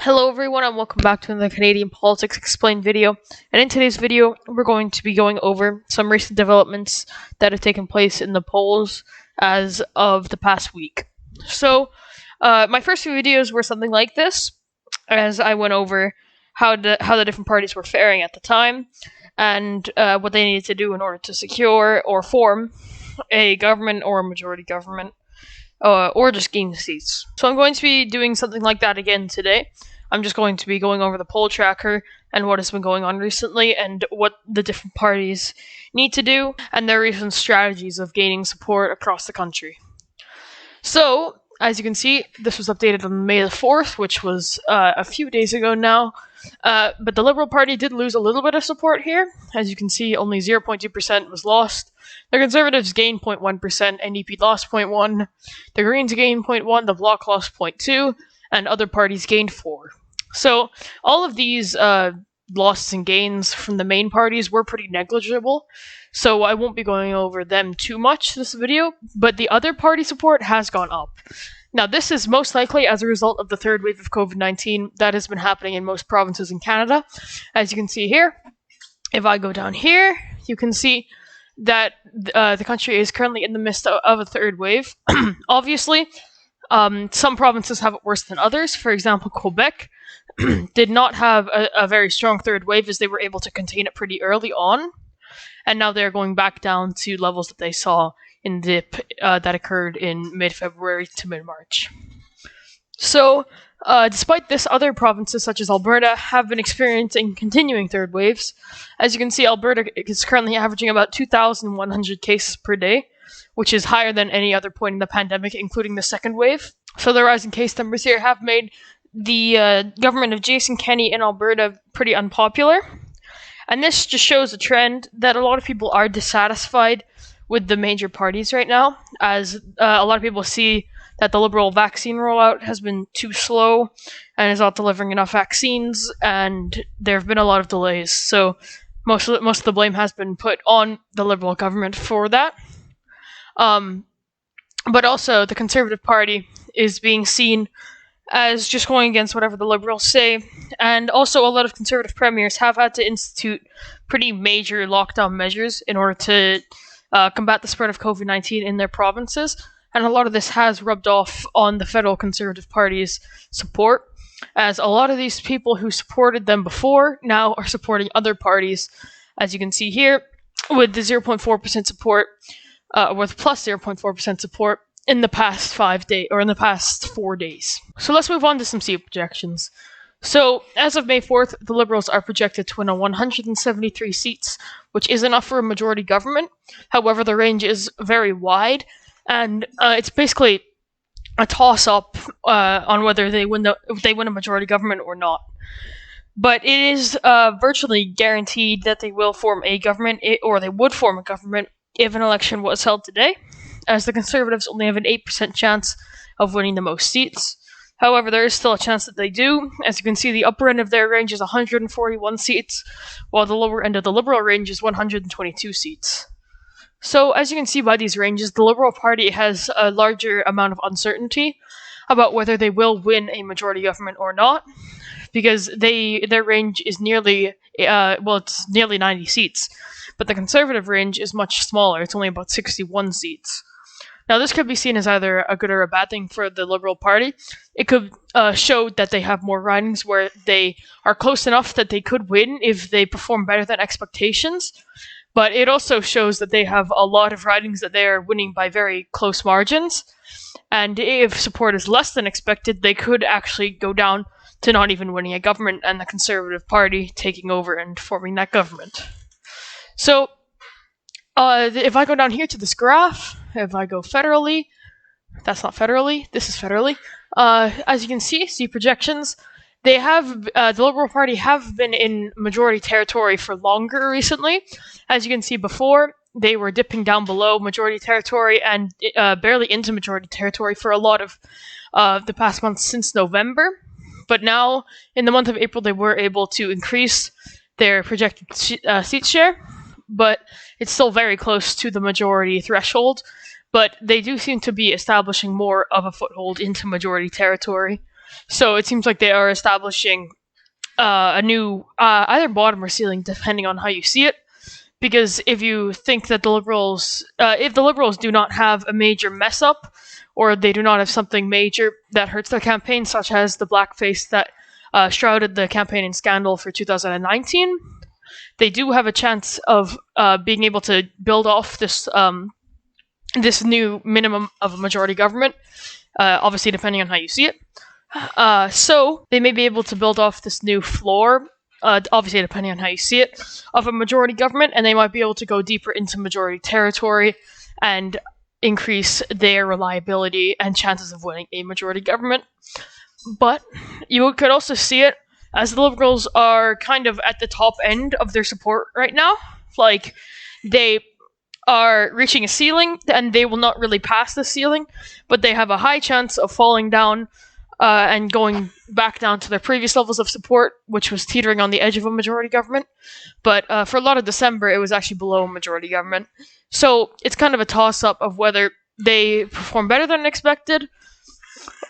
Hello everyone and welcome back to the Canadian Politics Explained video. And in today's video, we're going to be going over some recent developments that have taken place in the polls as of the past week. So, my first few videos were something like this, as I went over how the different parties were faring at the time, and what they needed to do in order to secure or form a government or a majority government. Or just gain seats. So I'm going to be doing something like that again today. I'm just going to be going over the poll tracker and what has been going on recently and what the different parties need to do and their recent strategies of gaining support across the country. So, as you can see, this was updated on May the 4th, which was a few days ago now. But the Liberal Party did lose a little bit of support here. As you can see, only 0.2% was lost. The Conservatives gained 0.1%, NDP lost 0.1%, the Greens gained 0.1%, the Bloc lost 0.2%, and other parties gained 4%. So, all of these losses and gains from the main parties were pretty negligible, so I won't be going over them too much this video, but the other party support has gone up. Now, this is most likely as a result of the third wave of COVID-19 that has been happening in most provinces in Canada. As you can see here, if I go down here, you can see that the country is currently in the midst of a third wave. Obviously, some provinces have it worse than others. For example, Quebec did not have a very strong third wave as they were able to contain it pretty early on, and now they're going back down to levels that they saw in the dip that occurred in mid-February to mid-March. So, despite this, other provinces such as Alberta have been experiencing continuing third waves. As you can see, Alberta is currently averaging about 2,100 cases per day, which is higher than any other point in the pandemic, including the second wave. So the rising case numbers here have made the government of Jason Kenney in Alberta pretty unpopular. And this just shows a trend that a lot of people are dissatisfied with the major parties right now, as a lot of people see that the Liberal vaccine rollout has been too slow and is not delivering enough vaccines, and there have been a lot of delays. So most of the blame has been put on the Liberal government for that. But also, the Conservative Party is being seen as just going against whatever the Liberals say, and also a lot of Conservative premiers have had to institute pretty major lockdown measures in order to combat the spread of COVID-19 in their provinces, and a lot of this has rubbed off on the federal Conservative Party's support, as a lot of these people who supported them before now are supporting other parties, as you can see here, with the 0.4% support, with plus 0.4% support in the past 5 days, or in the past 4 days. So let's move on to some seat projections. So, as of May 4th, the Liberals are projected to win on 173 seats, which is enough for a majority government. However, the range is very wide, and it's basically a toss-up on whether they win a majority government or not. But it is virtually guaranteed that they will form a government, or they would form a government if an election was held today, as the Conservatives only have an 8% chance of winning the most seats. However, there is still a chance that they do. As you can see, the upper end of their range is 141 seats, while the lower end of the Liberal range is 122 seats. So, as you can see by these ranges, the Liberal Party has a larger amount of uncertainty about whether they will win a majority government or not, because their range is nearly 90 seats, but the Conservative range is much smaller. It's only about 61 seats. Now, this could be seen as either a good or a bad thing for the Liberal Party. It could show that they have more ridings where they are close enough that they could win if they perform better than expectations, but it also shows that they have a lot of ridings that they are winning by very close margins, and if support is less than expected, they could actually go down to not even winning a government and the Conservative Party taking over and forming that government. So, if I go down here to this graph, if I go federally, that's not federally, this is federally, as you can see projections, they have, the Liberal Party have been in majority territory for longer recently. As you can see before, they were dipping down below majority territory and barely into majority territory for a lot of the past months since November. But now, in the month of April, they were able to increase their projected seat share, but it's still very close to the majority threshold. But they do seem to be establishing more of a foothold into majority territory. So it seems like they are establishing a new either bottom or ceiling, depending on how you see it. Because if you think that if the Liberals do not have a major mess up, or they do not have something major that hurts their campaign, such as the blackface that shrouded the campaign in scandal for 2019, they do have a chance of being able to build off this this new minimum of a majority government, obviously depending on how you see it. So they may be able to build off this new floor, obviously depending on how you see it, of a majority government, and they might be able to go deeper into majority territory and increase their reliability and chances of winning a majority government. But you could also see it as the Liberals are kind of at the top end of their support right now. Like, they are reaching a ceiling, and they will not really pass the ceiling, but they have a high chance of falling down and going back down to their previous levels of support, which was teetering on the edge of a majority government. But for a lot of December, it was actually below a majority government. So it's kind of a toss-up of whether they perform better than expected,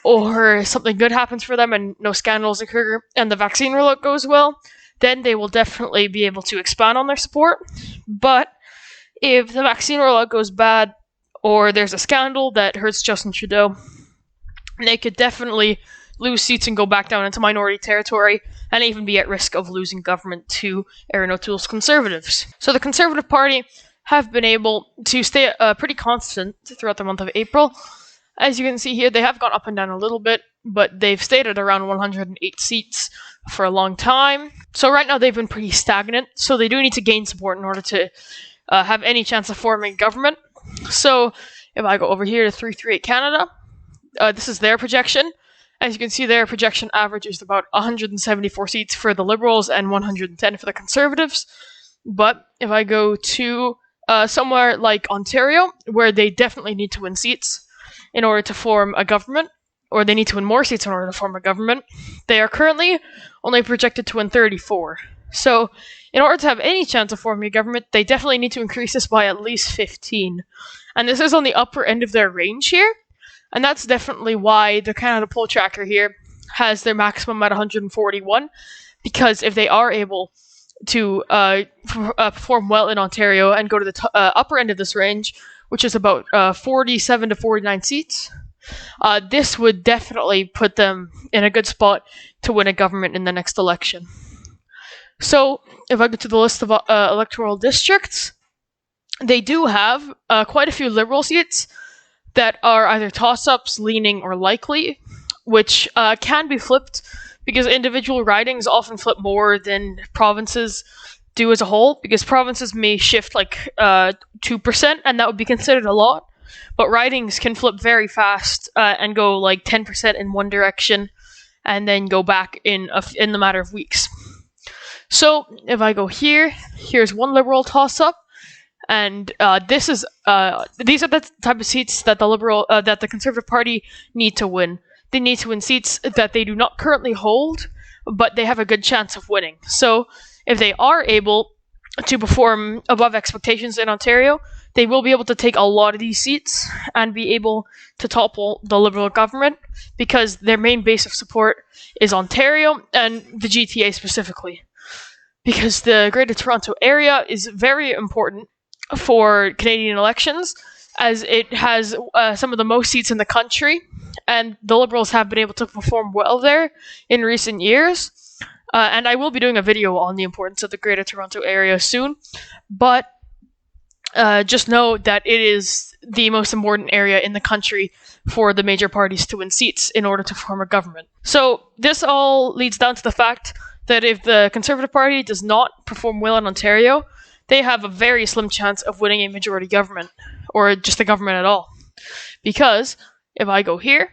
or something good happens for them and no scandals occur, and the vaccine rollout goes well. Then they will definitely be able to expand on their support. But if the vaccine rollout goes bad, or there's a scandal that hurts Justin Trudeau, they could definitely lose seats and go back down into minority territory, and even be at risk of losing government to Erin Otoole's Conservatives. So the Conservative Party have been able to stay pretty constant throughout the month of April. As you can see here, they have gone up and down a little bit, but they've stayed at around 108 seats for a long time. So right now they've been pretty stagnant, so they do need to gain support in order to have any chance of forming government. So if I go over here to 338 Canada, this is their projection. As you can see, their projection averages about 174 seats for the Liberals and 110 for the Conservatives. But if I go to somewhere like Ontario, where they definitely need to win seats in order to form a government, or they need to win more seats in order to form a government, they are currently only projected to win 34. So in order to have any chance of forming a government, they definitely need to increase this by at least 15. And this is on the upper end of their range here. And that's definitely why the Canada poll tracker here has their maximum at 141, because if they are able to perform well in Ontario and go to the upper end of this range, which is about 47 to 49 seats, this would definitely put them in a good spot to win a government in the next election. So if I go to the list of electoral districts, they do have quite a few Liberal seats that are either toss-ups, leaning, or likely, which can be flipped because individual ridings often flip more than provinces do as a whole, because provinces may shift like 2%, and that would be considered a lot, but ridings can flip very fast and go like 10% in one direction and then go back in the matter of weeks. So if I go here, here's one Liberal toss-up. And these are the type of seats that the Conservative Party need to win. They need to win seats that they do not currently hold, but they have a good chance of winning. So if they are able to perform above expectations in Ontario, they will be able to take a lot of these seats and be able to topple the Liberal government, because their main base of support is Ontario and the GTA specifically. Because the Greater Toronto Area is very important for Canadian elections, as it has some of the most seats in the country, and the Liberals have been able to perform well there in recent years. And I will be doing a video on the importance of the Greater Toronto Area soon, but just know that it is the most important area in the country for the major parties to win seats in order to form a government. So this all leads down to the fact that if the Conservative Party does not perform well in Ontario, they have a very slim chance of winning a majority government, or just a government at all. Because if I go here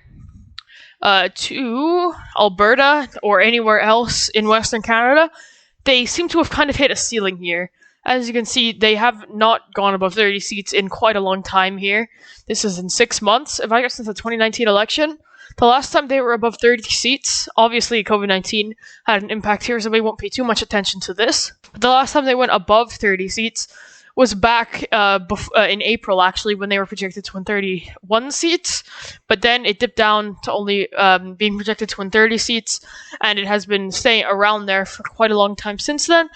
to Alberta or anywhere else in Western Canada, they seem to have kind of hit a ceiling here. As you can see, they have not gone above 30 seats in quite a long time here. This is in 6 months. If I go since the 2019 election, the last time they were above 30 seats, obviously COVID-19 had an impact here, so we won't pay too much attention to this. But the last time they went above 30 seats was back in April, actually, when they were projected to win 31 seats, but then it dipped down to only being projected to win 30 seats, and it has been staying around there for quite a long time since then.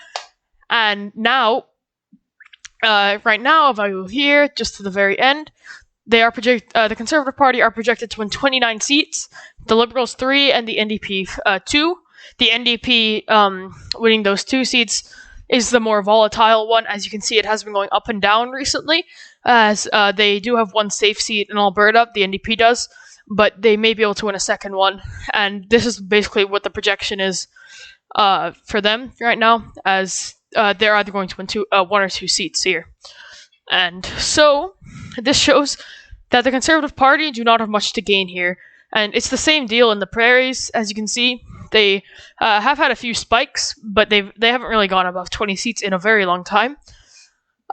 And now, right now, if I go here, just to the very end, they are the Conservative Party are projected to win 29 seats, the Liberals 3, and the NDP 2. The NDP winning those 2 seats is the more volatile one. As you can see, it has been going up and down recently, as they do have one safe seat in Alberta, the NDP does, but they may be able to win a second one, and this is basically what the projection is for them right now, as they're either going to win 1 or 2 seats here. And so, this shows that the Conservative Party do not have much to gain here, and it's the same deal in the prairies. As you can see, they have had a few spikes, but they haven't really gone above 20 seats in a very long time.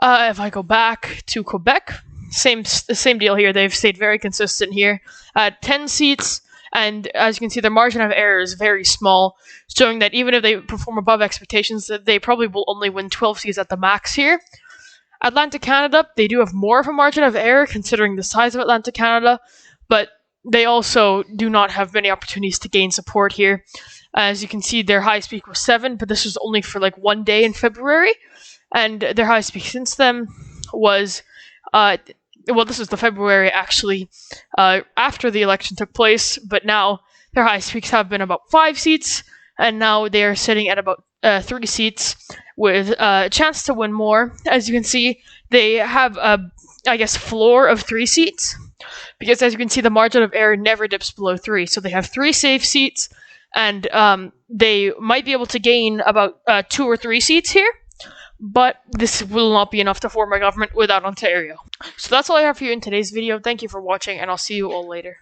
If I go back to Quebec, the same deal here. They've stayed very consistent here at 10 seats, and as you can see, their margin of error is very small, showing that even if they perform above expectations, that they probably will only win 12 seats at the max here. Atlantic Canada, they do have more of a margin of error considering the size of Atlantic Canada, but they also do not have many opportunities to gain support here. As you can see, their highest peak was 7, but this was only for like 1 day in February, and their highest peak since then was, this was the February actually, after the election took place, but now their highest peaks have been about 5 seats, and now they are sitting at about 3 seats with a chance to win more. As you can see, they have a, floor of 3 seats, because as you can see, the margin of error never dips below 3. So they have 3 safe seats, and they might be able to gain about 2 or 3 seats here, but this will not be enough to form a government without Ontario. So that's all I have for you in today's video. Thank you for watching, and I'll see you all later.